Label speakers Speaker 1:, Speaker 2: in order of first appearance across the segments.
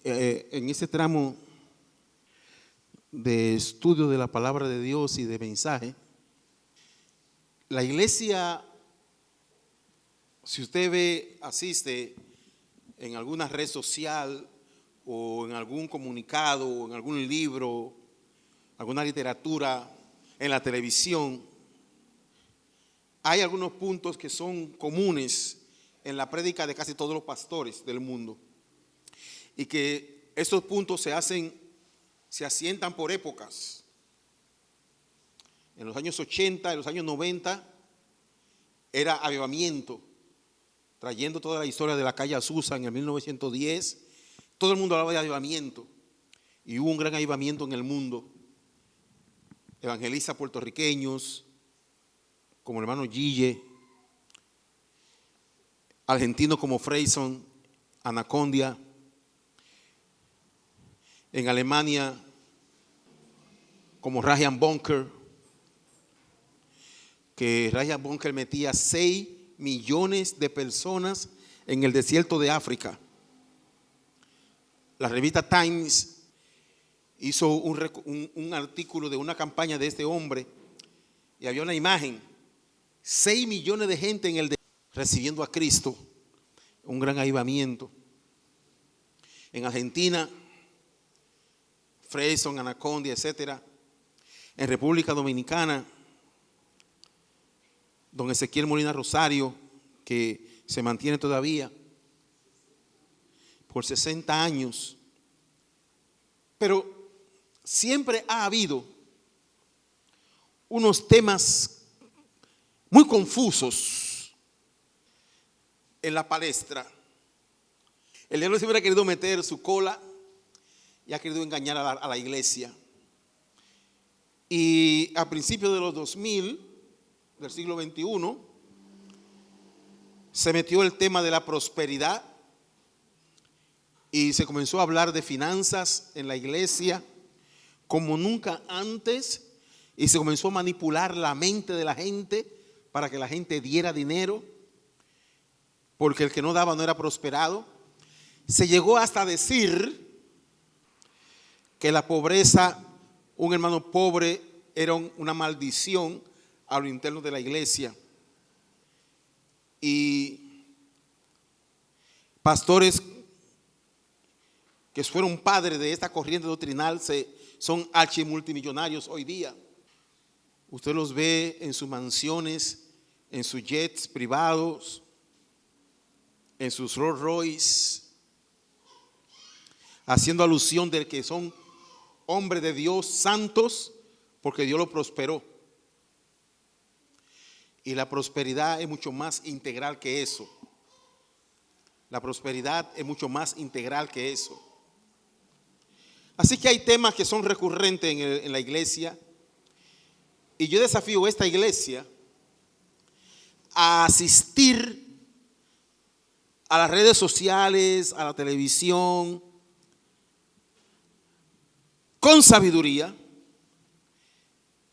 Speaker 1: en este tramo de estudio de la palabra de Dios y de mensaje, la iglesia, si usted ve, asiste en alguna red social o en algún comunicado o en algún libro, alguna literatura, en la televisión, hay algunos puntos que son comunes en la prédica de casi todos los pastores del mundo, y que estos puntos se asientan por épocas. En los años 80, en los años 90, era avivamiento, trayendo toda la historia de la calle Azusa en el 1910. Todo el mundo hablaba de avivamiento, y hubo un gran avivamiento en el mundo. Evangelistas puertorriqueños como el hermano Gille, argentinos como Freyson, Anacondia. En Alemania como Reinhard Bonker, que Reinhard Bonker metía 6 millones de personas en el desierto de África. La revista Times hizo un artículo de una campaña de este hombre, y había una imagen, 6 millones de gente en el desierto recibiendo a Cristo, un gran avivamiento. En Argentina, Freyson, Anacondia, etcétera. En República Dominicana, don Ezequiel Molina Rosario, que se mantiene todavía por 60 años. Pero siempre ha habido unos temas muy confusos en la palestra. El diablo siempre ha querido meter su cola y ha querido engañar a la iglesia. Y a principios de los 2000, del siglo XXI, se metió el tema de la prosperidad y se comenzó a hablar de finanzas en la iglesia como nunca antes, y se comenzó a manipular la mente de la gente para que la gente diera dinero, porque el que no daba no era prosperado. Se llegó hasta decir que la pobreza, un hermano pobre, era una maldición a lo interno de la iglesia. Y pastores que fueron padres de esta corriente doctrinal son archimultimillonarios hoy día. Usted los ve en sus mansiones, en sus jets privados, en sus Rolls Royce, haciendo alusión de que son hombres de Dios santos porque Dios los prosperó. Y la prosperidad es mucho más integral que eso. La prosperidad es mucho más integral que eso. Así que hay temas que son recurrentes en la iglesia, y yo desafío a esta iglesia a asistir a las redes sociales, a la televisión, con sabiduría,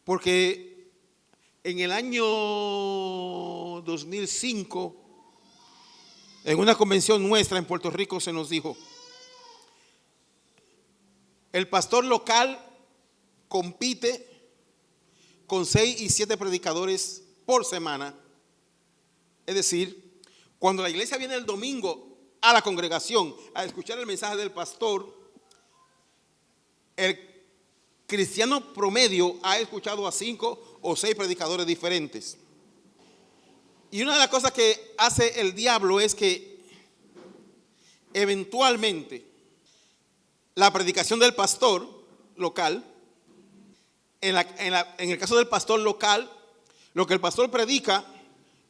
Speaker 1: porque en el año 2005, en una convención nuestra en Puerto Rico, se nos dijo: el pastor local compite con 6 y 7 predicadores por semana. Es decir, cuando la iglesia viene el domingo a la congregación a escuchar el mensaje del pastor, el cristiano promedio ha escuchado a 5 o 6 predicadores diferentes. Y una de las cosas que hace el diablo es que eventualmente la predicación del pastor local, en el caso del pastor local, lo que el pastor predica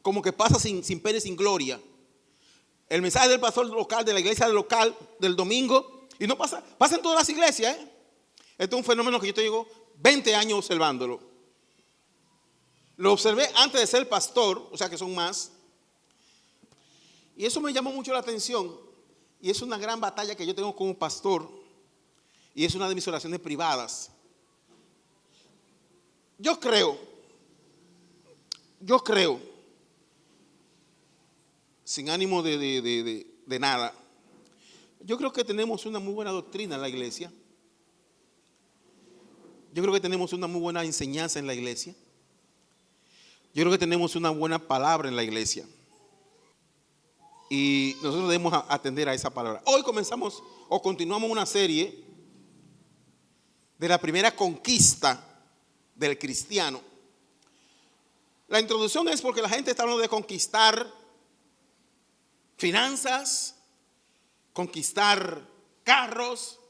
Speaker 1: como que pasa sin pena y sin gloria. El mensaje del pastor local, de la iglesia local del domingo, y no pasa en todas las iglesias, Esto es un fenómeno que yo te digo 20 años observándolo. Lo observé antes de ser pastor, o sea que son más. Y eso me llamó mucho la atención. Y es una gran batalla que yo tengo como pastor. Y es una de mis oraciones privadas. Yo creo, sin ánimo de nada, Yo creo que tenemos una muy buena doctrina en la iglesia. Yo creo que tenemos una muy buena enseñanza en la iglesia. Yo creo que tenemos una buena palabra en la iglesia. Y nosotros debemos atender a esa palabra. Hoy comenzamos o continuamos una serie de la primera conquista del cristiano. La introducción es porque la gente está hablando de conquistar finanzas, conquistar carros,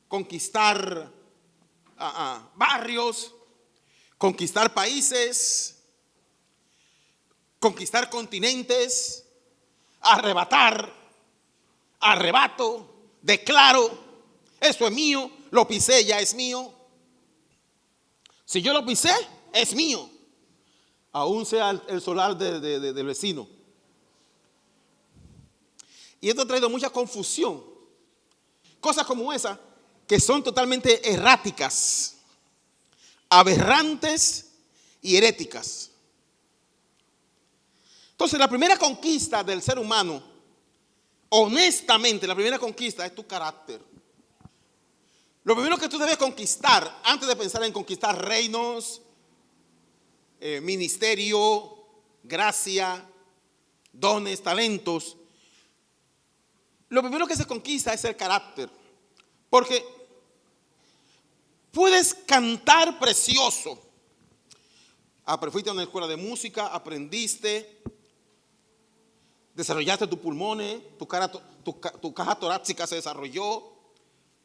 Speaker 1: conquistar barrios, conquistar países, conquistar continentes, arrebatar, arrebato, declaro, eso es mío, lo pisé, ya es mío. Si yo lo pisé, es mío, aún sea el solar del vecino. Y esto ha traído mucha confusión. Cosas como esa que son totalmente erráticas, aberrantes y heréticas. Entonces, la primera conquista del ser humano, honestamente, la primera conquista es tu carácter. Lo primero que tú debes conquistar, antes de pensar en conquistar reinos, ministerio, gracia, dones, talentos, lo primero que se conquista es el carácter. Porque puedes cantar precioso. Fuiste a una escuela de música, aprendiste, desarrollaste tus pulmones, tu caja torácica se desarrolló,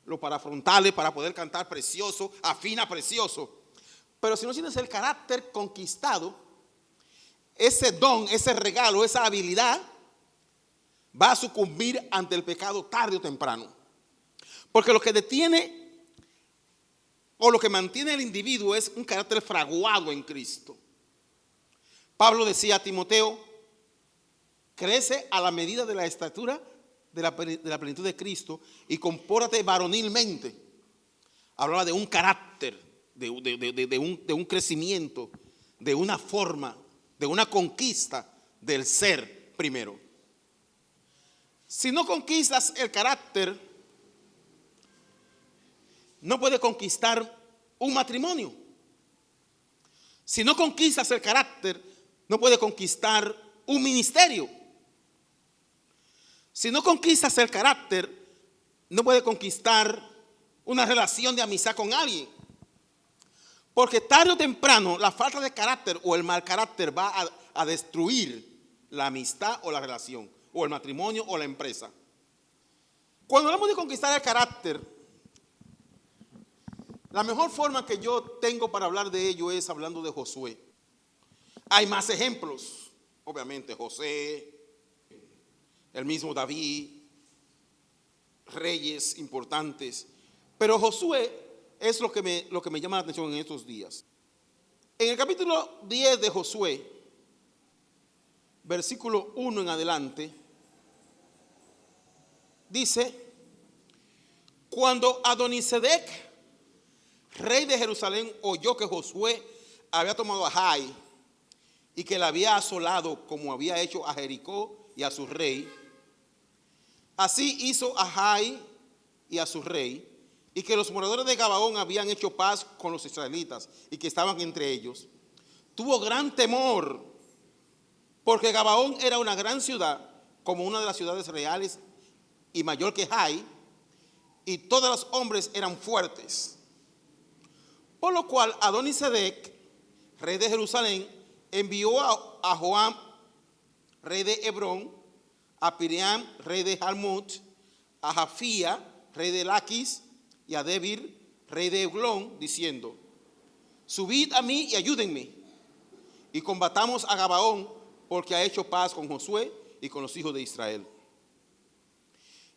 Speaker 1: los parafrontales para poder cantar precioso, afina precioso. Pero si no tienes el carácter conquistado, ese don, ese regalo, esa habilidad va a sucumbir ante el pecado tarde o temprano. Porque lo que detiene o lo que mantiene al individuo es un carácter fraguado en Cristo. Pablo decía a Timoteo: crece a la medida de la estatura de la plenitud de Cristo y compórtate varonilmente. Hablaba de un carácter, de un crecimiento, de una forma, de una conquista del ser primero. Si no conquistas el carácter, no puedes conquistar un matrimonio. Si no conquistas el carácter, no puedes conquistar un ministerio. Si no conquistas el carácter, no puedes conquistar una relación de amistad con alguien. Porque tarde o temprano la falta de carácter o el mal carácter va a destruir la amistad o la relación, o el matrimonio o la empresa. Cuando hablamos de conquistar el carácter, la mejor forma que yo tengo para hablar de ello es hablando de Josué. Hay más ejemplos, obviamente José, el mismo David, reyes importantes, pero Josué es lo que me llama la atención en estos días. En el capítulo 10 de Josué, versículo 1 en adelante, dice: cuando Adonisedec, rey de Jerusalén, oyó que Josué había tomado a Jai y que la había asolado como había hecho a Jericó y a su rey, así hizo a Jai y a su rey, y que los moradores de Gabaón habían hecho paz con los israelitas y que estaban entre ellos. Tuvo gran temor, porque Gabaón era una gran ciudad, como una de las ciudades reales y mayor que Jai, y todos los hombres eran fuertes. Por lo cual Adonisedec, rey de Jerusalén, envió a Joam, rey de Hebrón, a Piriam, rey de Jarmut, a Jafía, rey de Laquis, y a Debir, rey de Eglón, diciendo: subid a mí y ayúdenme, y combatamos a Gabaón, porque ha hecho paz con Josué y con los hijos de Israel.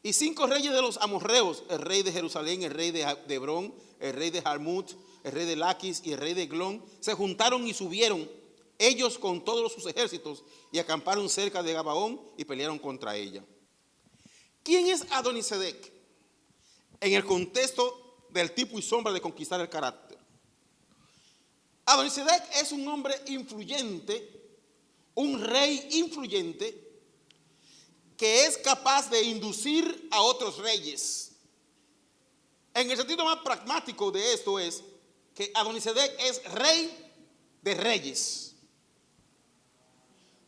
Speaker 1: Y 5 reyes de los amorreos, el rey de Jerusalén, el rey de Hebrón, el rey de Jarmut, el rey de Laquis y el rey de Eglón, se juntaron y subieron, ellos con todos sus ejércitos, y acamparon cerca de Gabaón y pelearon contra ella. ¿Quién es Adonisedec? En el contexto del tipo y sombra de conquistar el carácter. Adonisedec es un hombre influyente, un rey influyente, que es capaz de inducir a otros reyes. En el sentido más pragmático de esto es que Adonisedec es rey de reyes.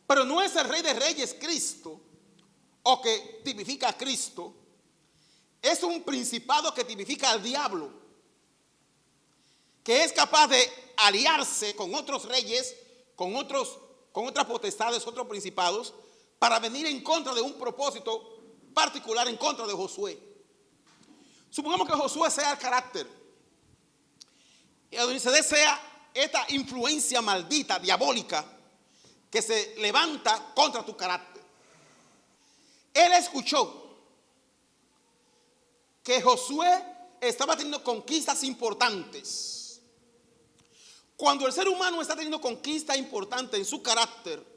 Speaker 1: Pero no es el rey de reyes Cristo, o que tipifica a Cristo. Es un principado que tipifica al diablo, que es capaz de aliarse con otros reyes, con otras potestades, otros principados, para venir en contra de un propósito particular, en contra de Josué. Supongamos que Josué sea el carácter y Adonisedec sea esta influencia maldita, diabólica, que se levanta contra tu carácter. Él escuchó que Josué estaba teniendo conquistas importantes. Cuando el ser humano está teniendo conquistas importantes en su carácter,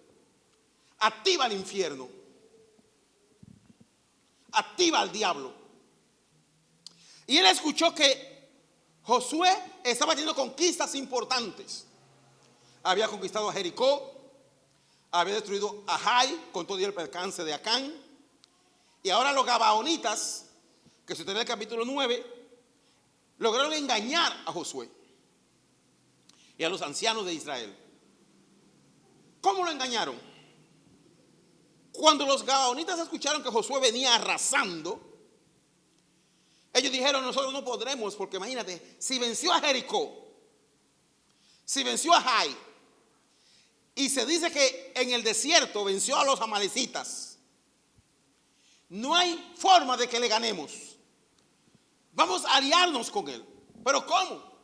Speaker 1: activa el infierno, activa al diablo. Y él escuchó que Josué estaba teniendo conquistas importantes. Había conquistado a Jericó, había destruido a Jai con todo el percance de Acán. Y ahora los gabaonitas, que se tiene en el capítulo 9, lograron engañar a Josué y a los ancianos de Israel. ¿Cómo lo engañaron? Cuando los gabaonitas escucharon que Josué venía arrasando, ellos dijeron: nosotros no podremos, porque imagínate, si venció a Jericó, si venció a Jai, y se dice que en el desierto venció a los amalecitas, no hay forma de que le ganemos. Vamos a aliarnos con él. ¿Pero cómo?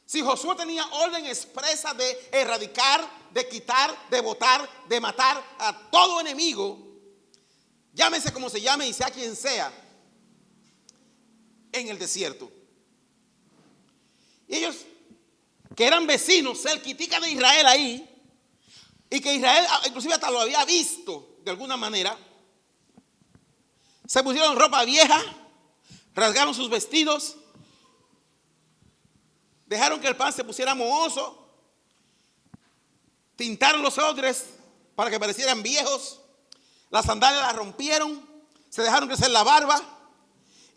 Speaker 1: Si Josué tenía orden expresa de erradicar, de quitar, de botar, de matar a todo enemigo, llámese como se llame y sea quien sea, en el desierto. Y ellos, que eran vecinos, cerquitica de Israel ahí, y que Israel inclusive hasta lo había visto de alguna manera, se pusieron ropa vieja, rasgaron sus vestidos, dejaron que el pan se pusiera mohoso, tintaron los odres para que parecieran viejos, las sandalias las rompieron, se dejaron crecer la barba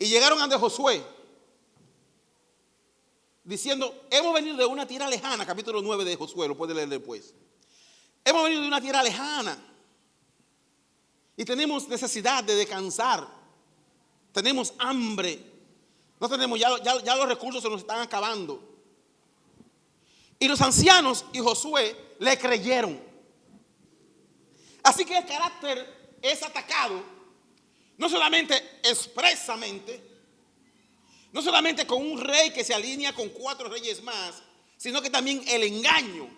Speaker 1: y llegaron ante Josué diciendo: hemos venido de una tierra lejana. Capítulo 9 de Josué, lo puede leer después. Hemos venido de una tierra lejana y tenemos necesidad de descansar, tenemos hambre, no tenemos, ya los recursos se nos están acabando. Y los ancianos y Josué le creyeron. Así que el carácter es atacado, no solamente expresamente, no solamente con un rey que se alinea con 4 reyes más, sino que también el engaño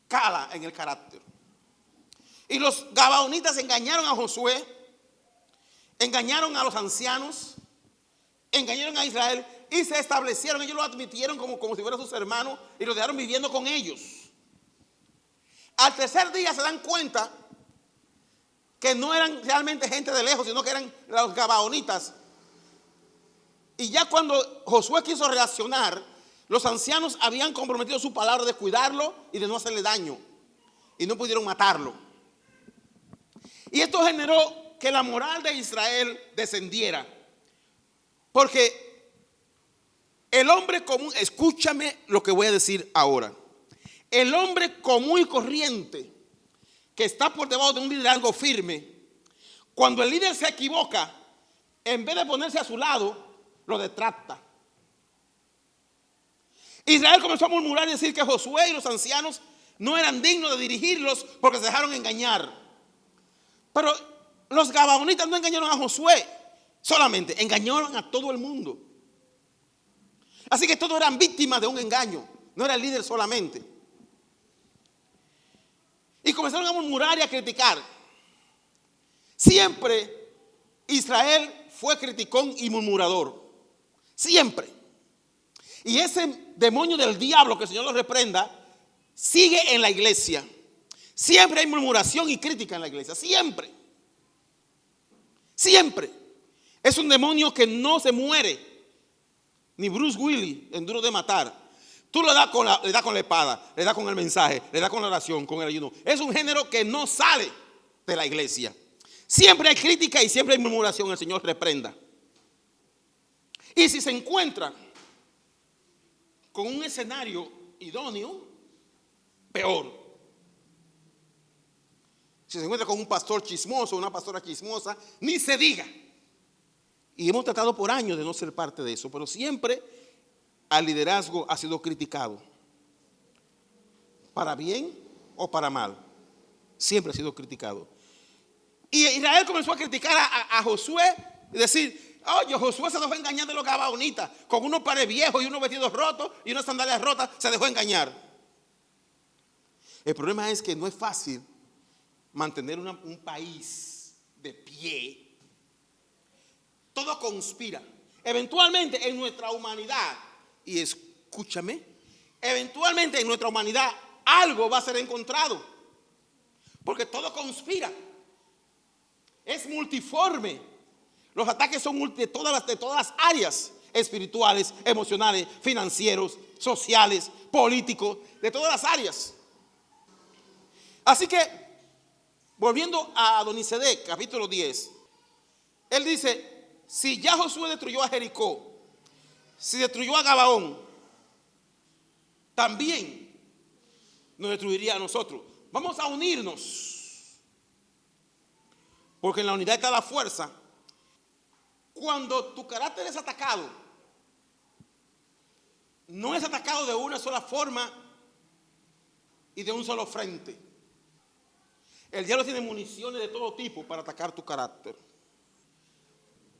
Speaker 1: cala en el carácter. Y los gabaonitas engañaron a Josué, engañaron a los ancianos, engañaron a Israel y se establecieron. Ellos lo admitieron como si fueran sus hermanos y lo dejaron viviendo con ellos. Al tercer día se dan cuenta que no eran realmente gente de lejos, sino que eran los gabaonitas. Y ya cuando Josué quiso reaccionar, los ancianos habían comprometido su palabra de cuidarlo y de no hacerle daño, y no pudieron matarlo. Y esto generó que la moral de Israel descendiera, porque el hombre común, escúchame lo que voy a decir ahora, el hombre común y corriente que está por debajo de un liderazgo firme, cuando el líder se equivoca, en vez de ponerse a su lado, lo detracta. Israel comenzó a murmurar y decir que Josué y los ancianos no eran dignos de dirigirlos porque se dejaron engañar. Pero los gabaonitas no engañaron a Josué solamente, engañaron a todo el mundo. Así que todos eran víctimas de un engaño, no era el líder solamente. Y comenzaron a murmurar y a criticar. Siempre Israel fue criticón y murmurador. Siempre. Y ese demonio del diablo, que el Señor lo reprenda, sigue en la iglesia. Siempre hay murmuración y crítica en la iglesia. Siempre. Siempre. Es un demonio que no se muere. Ni Bruce Willis en Duro de Matar. Tú le das con la espada, le das con el mensaje, le das con la oración, con el ayuno. Es un género que no sale. de la iglesia. Siempre hay crítica y siempre hay murmuración. El Señor reprenda. Y si se encuentra con un escenario idóneo, peor. Si se encuentra con un pastor chismoso, una pastora chismosa, ni se diga. Y hemos tratado por años de no ser parte de eso, pero siempre al liderazgo ha sido criticado. Para bien o para mal. Siempre ha sido criticado. Y Israel comenzó a criticar a Josué y decir: oye, Josué se dejó engañar de los gabaonitas, con unos pares viejos y unos vestidos rotos y unas sandalias rotas, se dejó engañar. El problema es que no es fácil mantener un país de pie. Todo conspira. Eventualmente en nuestra humanidad, y escúchame, eventualmente en nuestra humanidad algo va a ser encontrado. Porque todo conspira. Es multiforme. Los ataques son de todas las áreas espirituales, emocionales, financieros, sociales, políticos, de todas las áreas. Así que, volviendo a Adonisedec, capítulo 10, él dice: si ya Josué destruyó a Jericó, si destruyó a Gabaón, también nos destruiría a nosotros. Vamos a unirnos, porque en la unidad está la fuerza. Cuando tu carácter es atacado, no es atacado de una sola forma y de un solo frente. El diablo tiene municiones de todo tipo para atacar tu carácter.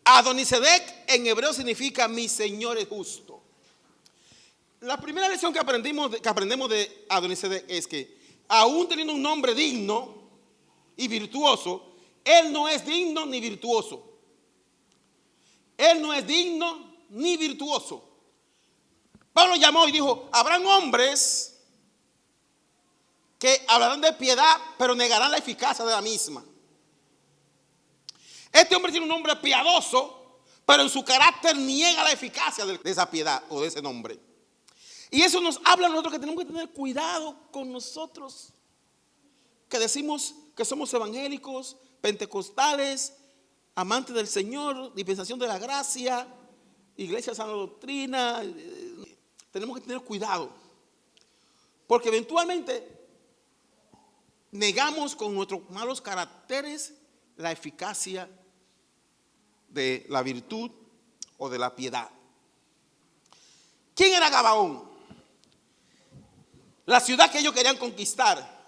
Speaker 1: Adonisedec en hebreo significa mi Señor es justo. La primera lección que aprendemos de Adonisedec es que, aún teniendo un nombre digno y virtuoso, él no es digno ni virtuoso. Él no es digno ni virtuoso. Pablo llamó y dijo: habrán hombres que hablarán de piedad, pero negarán la eficacia de la misma. Este hombre tiene un nombre piadoso, pero en su carácter niega la eficacia de esa piedad o de ese nombre. Y eso nos habla a nosotros que tenemos que tener cuidado con nosotros, que decimos que somos evangélicos, pentecostales, amantes del Señor, dispensación de la gracia, iglesia sana doctrina. Tenemos que tener cuidado, porque eventualmente negamos con nuestros malos caracteres la eficacia de la virtud o de la piedad. ¿Quién era Gabaón? La ciudad que ellos querían conquistar.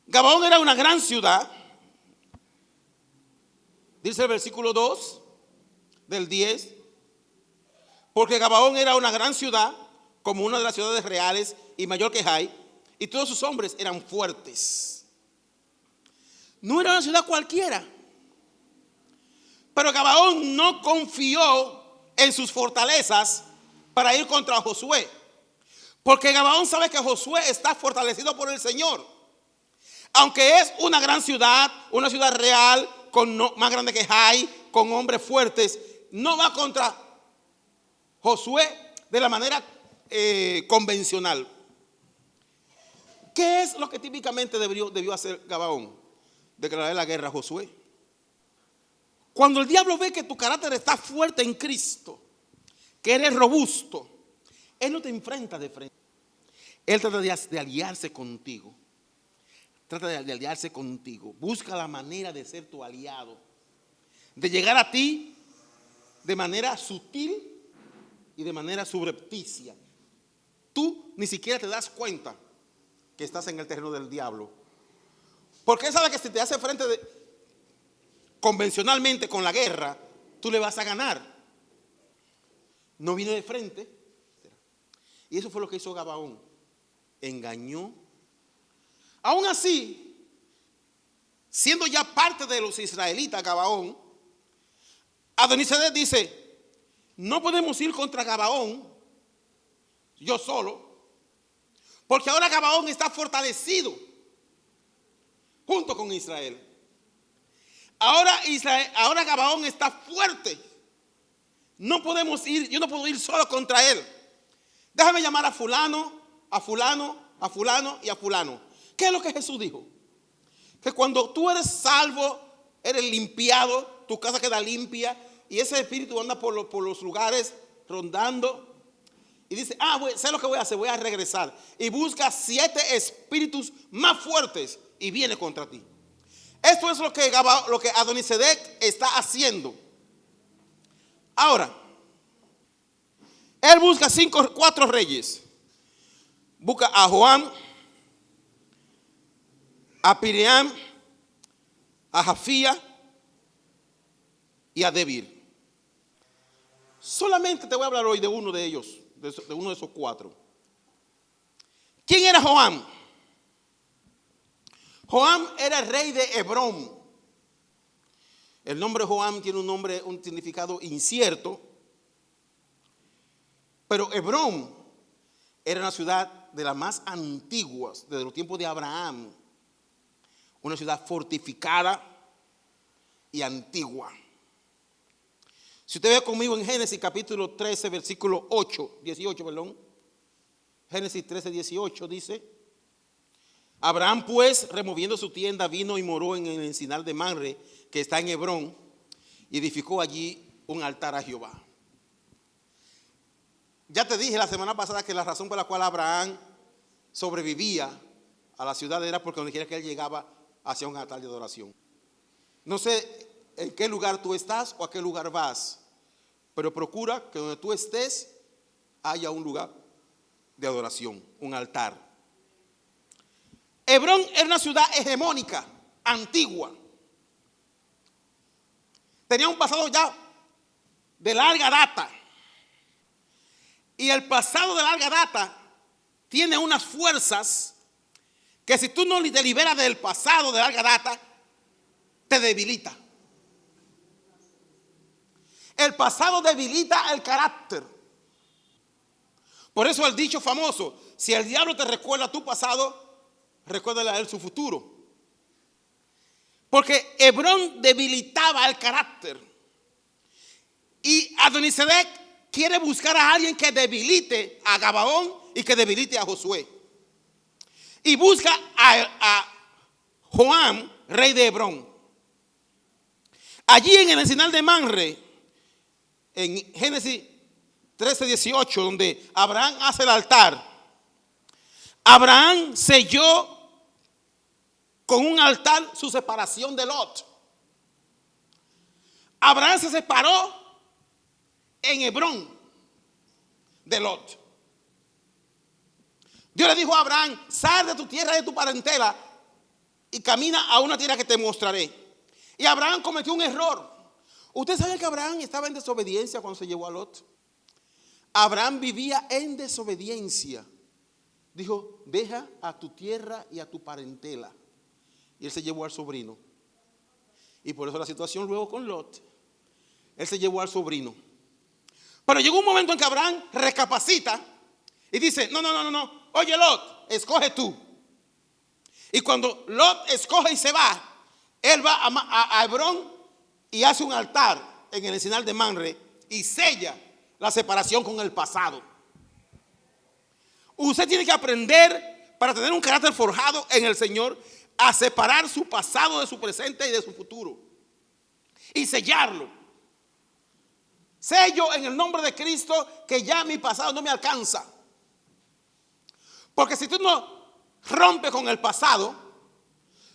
Speaker 1: Gabaón era una gran ciudad. Dice el versículo 2 del 10. Porque Gabaón era una gran ciudad, como una de las ciudades reales y mayor que Jai, y todos sus hombres eran fuertes. No era una ciudad cualquiera. Pero Gabaón no confió en sus fortalezas para ir contra Josué. Porque Gabaón sabe que Josué está fortalecido por el Señor. Aunque es una gran ciudad, una ciudad real, más grande que Jai, con hombres fuertes, no va contra Josué de la manera convencional. ¿Qué es lo que típicamente debió hacer Gabaón? Declarar la guerra a Josué. Cuando el diablo ve que tu carácter está fuerte en Cristo, que eres robusto, él no te enfrenta de frente. Él trata de aliarse contigo. Trata de aliarse contigo. Busca la manera de ser tu aliado, de llegar a ti de manera sutil y de manera subrepticia. Tú ni siquiera te das cuenta que estás en el terreno del diablo, porque él sabe que si te hace frente convencionalmente con la guerra, tú le vas a ganar. No viene de frente. Y eso fue lo que hizo Gabaón. Engañó. Aún así, siendo ya parte de los israelitas, Gabaón, Adonisedec dice: no podemos ir contra Gabaón yo solo, porque ahora Gabaón está fortalecido junto con Israel. Ahora Gabaón está fuerte. No podemos ir, yo no puedo ir solo contra él. Déjame llamar a fulano, a fulano, a fulano y a fulano. ¿Qué es lo que Jesús dijo? que cuando tú eres salvo, eres limpiado, tu casa queda limpia y ese espíritu anda por los lugares rondando y dice, sé lo que voy a hacer, voy a regresar y busca 7 espíritus más fuertes y viene contra ti. Esto es lo que Adonisedec está haciendo. Ahora, él busca 4 reyes. Busca a Joam, a Piream, a Jafía y a Debir. Solamente te voy a hablar hoy de uno de ellos, de uno de esos 4. ¿Quién era Joam? Joam era el rey de Hebrón. El nombre Joam tiene un significado incierto, pero Hebrón era una ciudad de las más antiguas, desde los tiempos de Abraham. Una ciudad fortificada y antigua. Si usted ve conmigo en Génesis capítulo 13, versículo 18, perdón. Génesis 13, 18 dice: Abraham pues, removiendo su tienda, vino y moró en el encinar de Mamre, que está en Hebrón, y edificó allí un altar a Jehová. Ya te dije la semana pasada que la razón por la cual Abraham sobrevivía a la ciudad era porque donde quiera que él llegaba hacia un altar de adoración. No sé en qué lugar tú estás o a qué lugar vas, pero procura que donde tú estés haya un lugar de adoración, un altar. Hebrón era una ciudad hegemónica, antigua. Tenía un pasado ya de larga data. Y el pasado de larga data tiene unas fuerzas que si tú no te liberas del pasado de larga data, te debilita. El pasado debilita el carácter. Por eso el dicho famoso: si el diablo te recuerda tu pasado, recuérdale a él su futuro. Porque Hebrón debilitaba el carácter. Y Adonisedec quiere buscar a alguien que debilite a Gabaón y que debilite a Josué. Y busca a Joam, rey de Hebrón. Allí en el encinar de Mamre, en Génesis 13, 18, donde Abraham hace el altar, Abraham selló con un altar su separación de Lot. Abraham se separó en Hebrón de Lot. Dios le dijo a Abraham: sal de tu tierra y de tu parentela y camina a una tierra que te mostraré. Y Abraham cometió un error. Usted sabe que Abraham estaba en desobediencia cuando se llevó a Lot. Abraham vivía en desobediencia. Dijo: deja a tu tierra y a tu parentela. Y él se llevó al sobrino. Y por eso la situación luego con Lot. Él se llevó al sobrino. Pero llegó un momento en que Abraham recapacita y dice: no. Oye, Lot, escoge tú. Y cuando Lot escoge y se va, él va a Hebrón y hace un altar en el encinar de Mamre y sella la separación con el pasado. Usted tiene que aprender, para tener un carácter forjado en el Señor, a separar su pasado de su presente y de su futuro y sellarlo. Sello en el nombre de Cristo que ya mi pasado no me alcanza. Porque si tú no rompes con el pasado,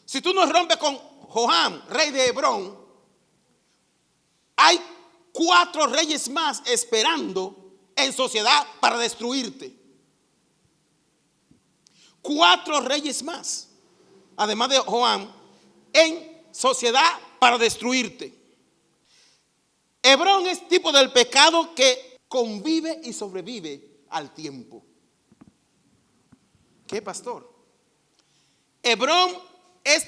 Speaker 1: si tú no rompes con Joam, rey de Hebrón, hay 4 reyes más esperando en sociedad para destruirte. 4 reyes más, además de Joam, en sociedad para destruirte. Hebrón es tipo del pecado que convive y sobrevive al tiempo. ¿Qué, pastor? Hebrón es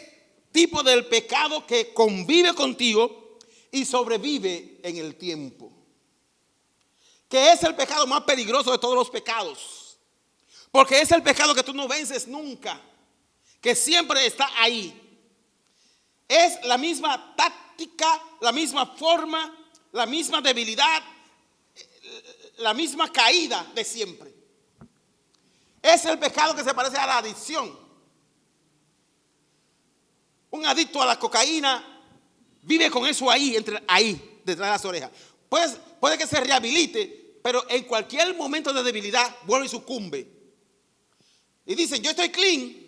Speaker 1: tipo del pecado que convive contigo y sobrevive en el tiempo. Que es el pecado más peligroso de todos los pecados. Porque es el pecado que tú no vences nunca. Que siempre está ahí. Es la misma táctica, la misma forma, la misma debilidad, la misma caída de siempre. Es el pecado que se parece a la adicción. Un adicto a la cocaína vive con eso ahí, detrás de las orejas. Puede que se rehabilite, pero en cualquier momento de debilidad vuelve y sucumbe. Y dicen, yo estoy clean.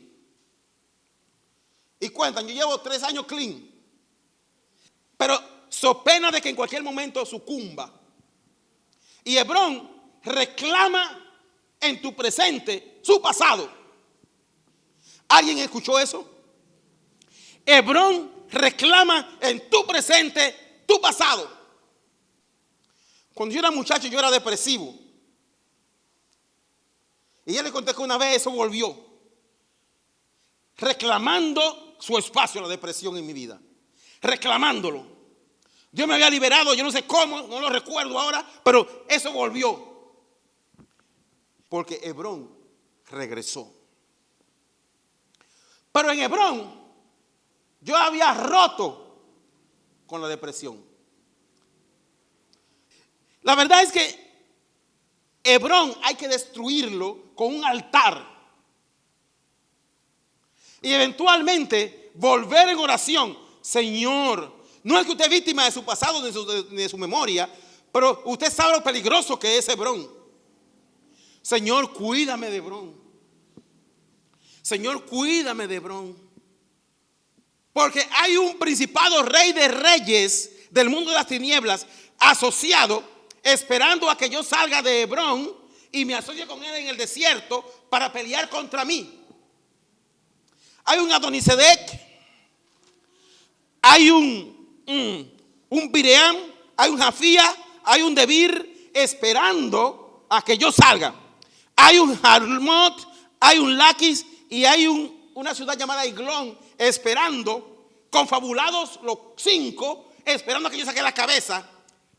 Speaker 1: Y cuentan, yo llevo 3 años clean. Pero so pena de que en cualquier momento sucumba. Y Hebrón reclama en tu presente su pasado. ¿Alguien escuchó eso? Hebrón reclama en tu presente tu pasado. Cuando yo era muchacho, yo era depresivo. Y ya le conté que una vez eso volvió, reclamando su espacio, la depresión en mi vida, reclamándolo. Dios me había liberado, yo no sé cómo, no lo recuerdo ahora, pero eso volvió. Porque Hebrón regresó. Pero en Hebrón yo había roto con la depresión. La verdad es que Hebrón hay que destruirlo con un altar. Y eventualmente volver en oración. Señor, no es que usted es víctima de su pasado ni de su memoria, pero usted sabe lo peligroso que es Hebrón. Señor, cuídame de Hebrón. Señor, cuídame de Hebrón. Porque hay un principado rey de reyes del mundo de las tinieblas asociado, esperando a que yo salga de Hebrón y me asocie con él en el desierto para pelear contra mí. Hay un Adonisedec, hay un Biream, hay un Jafía, hay un Debir esperando a que yo salga. Hay un Jarmot, hay un Laquis y hay una ciudad llamada Iglón esperando, confabulados los 5, esperando a que yo saque la cabeza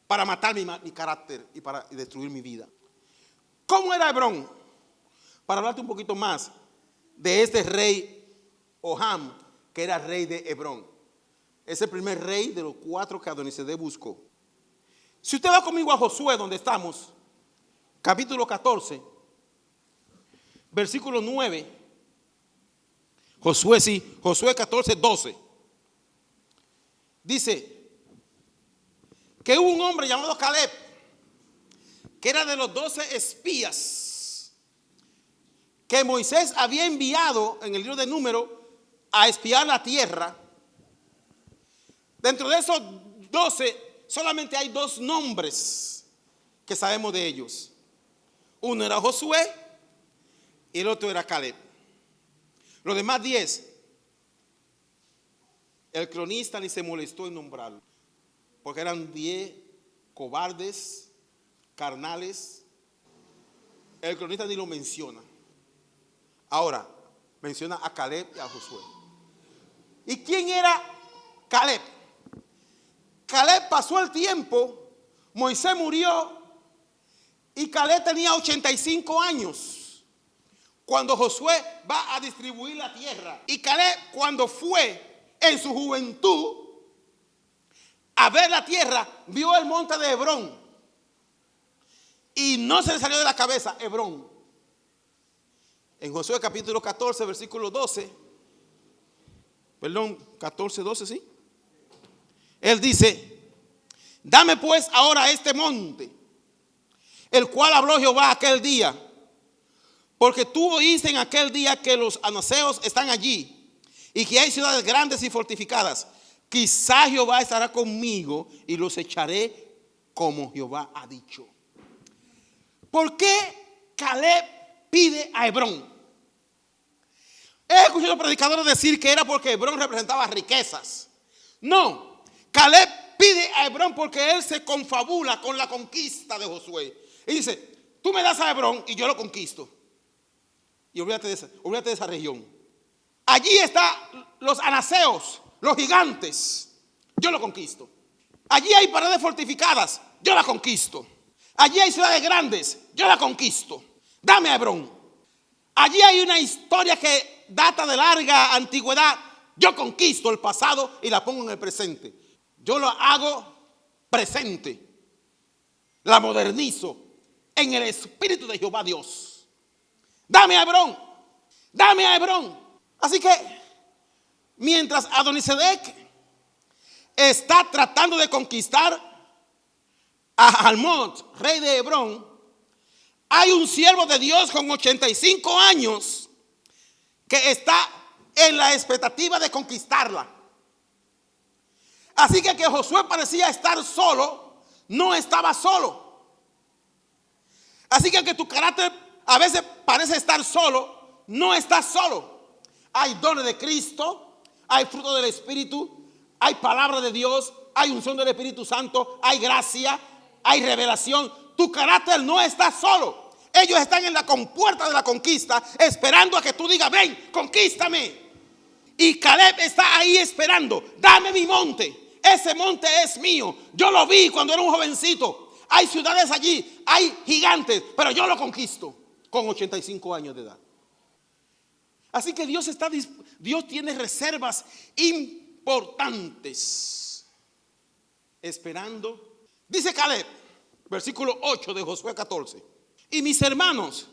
Speaker 1: para matar mi carácter y para destruir mi vida. ¿Cómo era Hebrón? Para hablarte un poquito más de este rey Oham, que era rey de Hebrón. Es el primer rey de los 4 que Adonisedec buscó. Si usted va conmigo a Josué, donde estamos, capítulo 14, versículo 9. Josué 14, 12. Dice que hubo un hombre llamado Caleb, que era de los 12 espías que Moisés había enviado en el libro de Números a espiar la tierra. Dentro de esos 12 solamente hay 2 nombres que sabemos de ellos. Uno era Josué y el otro era Caleb. Los demás 10, el cronista ni se molestó en nombrarlo, porque eran 10 cobardes, carnales. El cronista ni lo menciona. Ahora, menciona a Caleb y a Josué. ¿Y quién era Caleb? Caleb pasó el tiempo, Moisés murió y Caleb tenía 85 años cuando Josué va a distribuir la tierra. Y Caleb, cuando fue en su juventud a ver la tierra, vio el monte de Hebrón y no se le salió de la cabeza Hebrón. En Josué capítulo 14, versículo 12, 14, 12, ¿sí? Él dice, dame pues ahora este monte, el cual habló Jehová aquel día, porque tú oíste en aquel día que los anaseos están allí y que hay ciudades grandes y fortificadas. Quizá Jehová estará conmigo y los echaré como Jehová ha dicho. ¿Por qué Caleb pide a Hebrón? He escuchado predicadores decir que era porque Hebrón representaba riquezas. No, Caleb pide a Hebrón porque él se confabula con la conquista de Josué. Y dice, tú me das a Hebrón y yo lo conquisto. Y olvídate de esa región. Allí están los anaseos, los gigantes. Yo lo conquisto. Allí hay paredes fortificadas. Yo la conquisto. Allí hay ciudades grandes. Yo la conquisto. Dame a Hebrón. Allí hay una historia que data de larga antigüedad. Yo conquisto el pasado y la pongo en el presente. Yo lo hago presente. La modernizo en el espíritu de Jehová Dios. Dame a Hebrón. Dame a Hebrón. Así que Mientras Adonisedec está tratando de conquistar a Almot, rey de Hebrón, hay un siervo de Dios con 85 años que está en la expectativa de conquistarla. Así que Josué parecía estar solo, no estaba solo. Así que tu carácter a veces parece estar solo, no estás solo. Hay dones de Cristo, hay fruto del Espíritu, hay palabra de Dios, hay unción del Espíritu Santo, hay gracia, hay revelación. Tu carácter no está solo. Ellos están en la compuerta de la conquista, esperando a que tú digas: ven, conquístame. Y Caleb está ahí esperando: dame mi monte, ese monte es mío. Yo lo vi cuando era un jovencito. Hay ciudades allí, hay gigantes, pero yo lo conquisto con 85 años de edad. Así que Dios tiene reservas importantes esperando. Dice Caleb, versículo 8 de Josué 14: y mis hermanos,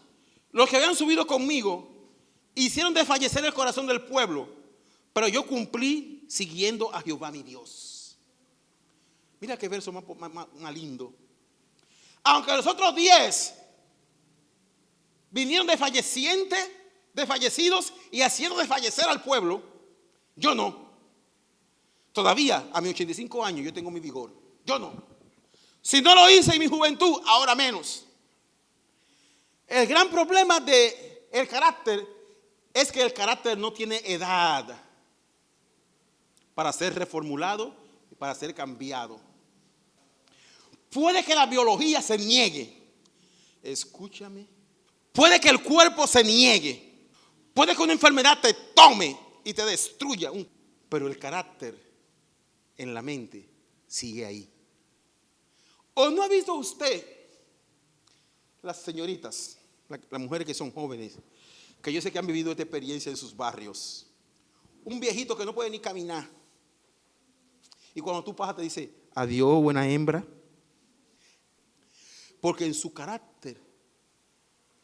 Speaker 1: los que habían subido conmigo, hicieron desfallecer el corazón del pueblo, pero yo cumplí siguiendo a Jehová mi Dios. Mira qué verso más lindo. Aunque los otros 10 vinieron desfallecidos y haciendo desfallecer al pueblo, yo no. Todavía a mis 85 años yo tengo mi vigor. Yo no. Si no lo hice en mi juventud, ahora menos. El gran problema del carácter es que el carácter no tiene edad para ser reformulado y para ser cambiado. Puede que la biología se niegue. Escúchame. Puede que el cuerpo se niegue. Puede que una enfermedad te tome y te destruya. Pero el carácter en la mente sigue ahí. ¿O no ha visto usted las señoritas, las mujeres que son jóvenes, que yo sé que han vivido esta experiencia en sus barrios? Un viejito que no puede ni caminar, y cuando tú pasas te dice: adiós, buena hembra. Porque en su carácter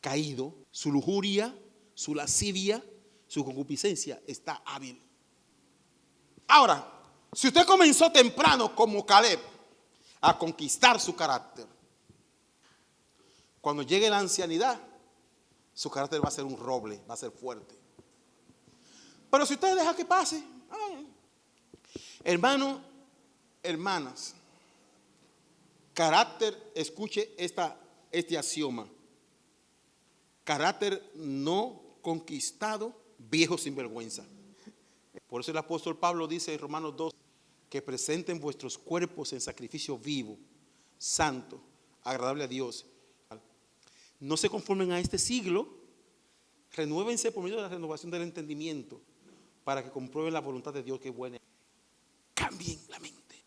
Speaker 1: caído, su lujuria, su lascivia, su concupiscencia está hábil. Ahora, si usted comenzó temprano como Caleb a conquistar su carácter, cuando llegue la ancianidad, su carácter va a ser un roble, va a ser fuerte. Pero si usted deja que pase, hermano, hermanas, carácter, escuche este axioma: carácter no conquistado, viejo sin vergüenza. Por eso el apóstol Pablo dice en Romanos 2 que presenten vuestros cuerpos en sacrificio vivo, santo, agradable a Dios. No se conformen a este siglo, renuévense por medio de la renovación del entendimiento, para que comprueben la voluntad de Dios que es buena. Cambien la mente.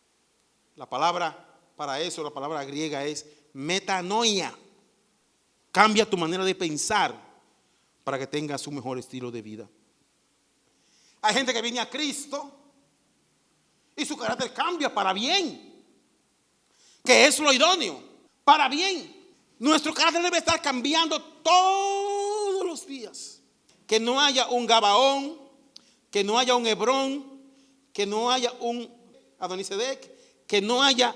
Speaker 1: La palabra para eso, la palabra griega es metanoia. Cambia tu manera de pensar para que tengas un mejor estilo de vida. Hay gente que viene a Cristo y su carácter cambia para bien, que es lo idóneo, para bien. Nuestro carácter debe estar cambiando todos los días. Que no haya un Gabaón, que no haya un Hebrón, que no haya un Adonisedec, que no haya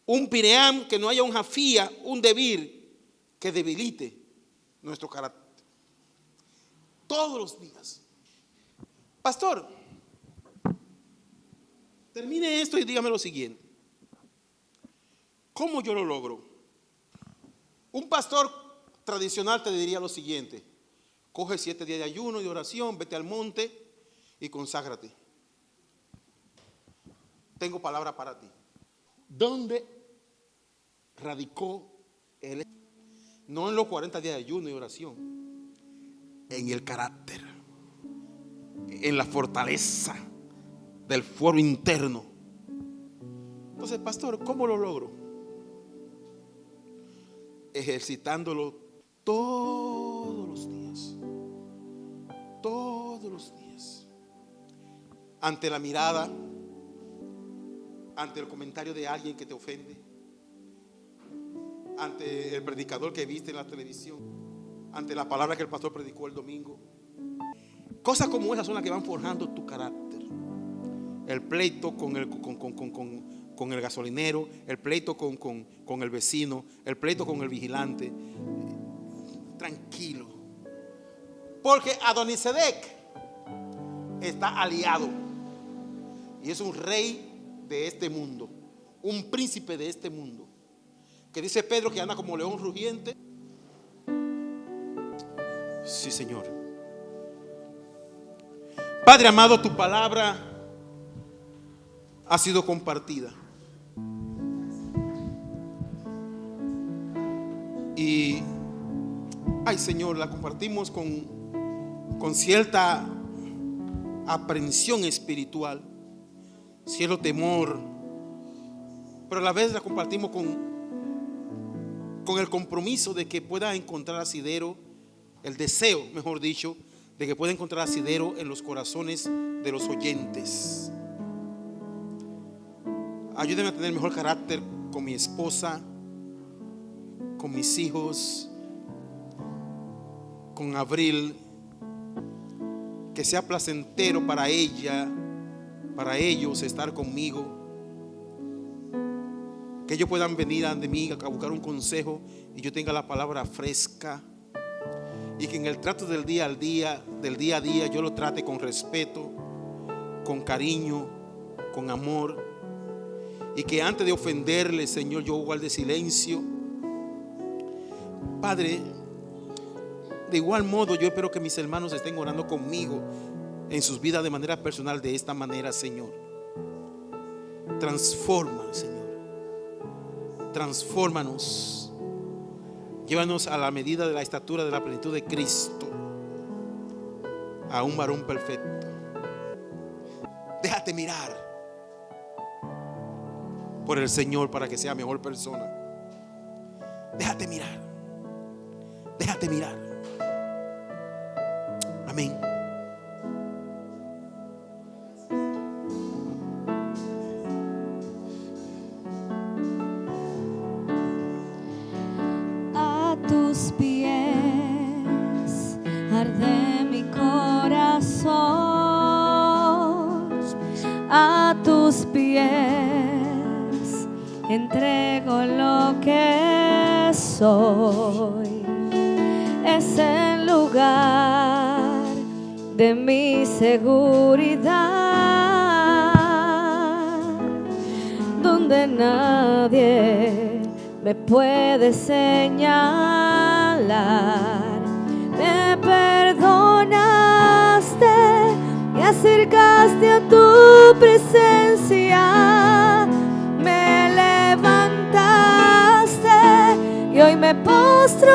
Speaker 1: un Piream, que no haya un Jafía, un Debir, que debilite nuestro carácter. Todos los días. Pastor, termine esto y dígame lo siguiente: ¿cómo yo lo logro? Un pastor tradicional te diría lo siguiente: coge 7 días de ayuno y de oración, vete al monte y conságrate. Tengo palabra para ti. ¿Dónde radicó él? No en los 40 días de ayuno y oración, en el carácter, en la fortaleza del fuero interno. Entonces, pastor, ¿cómo lo logro? Ejercitándolo todos los días. Todos los días. Ante la mirada, ante el comentario de alguien que te ofende, ante el predicador que viste en la televisión, ante la palabra que el pastor predicó el domingo. Cosas como esas son las que van forjando tu carácter. El pleito con el gasolinero, el pleito con el vecino, el pleito con el vigilante. Tranquilo, porque Adonisedec está aliado y es un rey de este mundo, un príncipe de este mundo, que dice Pedro que anda como león rugiente. Sí, Señor. Padre amado, tu palabra ha sido compartida y ay, Señor, la compartimos con cierta aprensión espiritual, cierto temor, pero a la vez la compartimos con el compromiso de que pueda encontrar asidero, el deseo, mejor dicho, de que pueda encontrar asidero en los corazones de los oyentes. Ayúdenme a tener mejor carácter con mi esposa, con mis hijos, con Abril, que sea placentero para ella, para ellos estar conmigo, que ellos puedan venir ante mí a buscar un consejo y yo tenga la palabra fresca, y que en el trato del día a día yo lo trate con respeto, con cariño, con amor, y que antes de ofenderle, Señor, yo guarde silencio. Padre, de igual modo yo espero que mis hermanos estén orando conmigo en sus vidas de manera personal, de esta manera, Señor. Transfórmanos, Señor. Transfórmanos. Llévanos a la medida de la estatura de la plenitud de Cristo, a un varón perfecto. Déjate mirar por el Señor para que sea mejor persona. Déjate mirar. Déjate mirar. Amén.
Speaker 2: A tus pies arde mi corazón, a tus pies entrego lo que soy. Es el lugar de mi seguridad, donde nadie me puede señalar. Me perdonaste, me acercaste a tu presencia, me levantaste y hoy me postro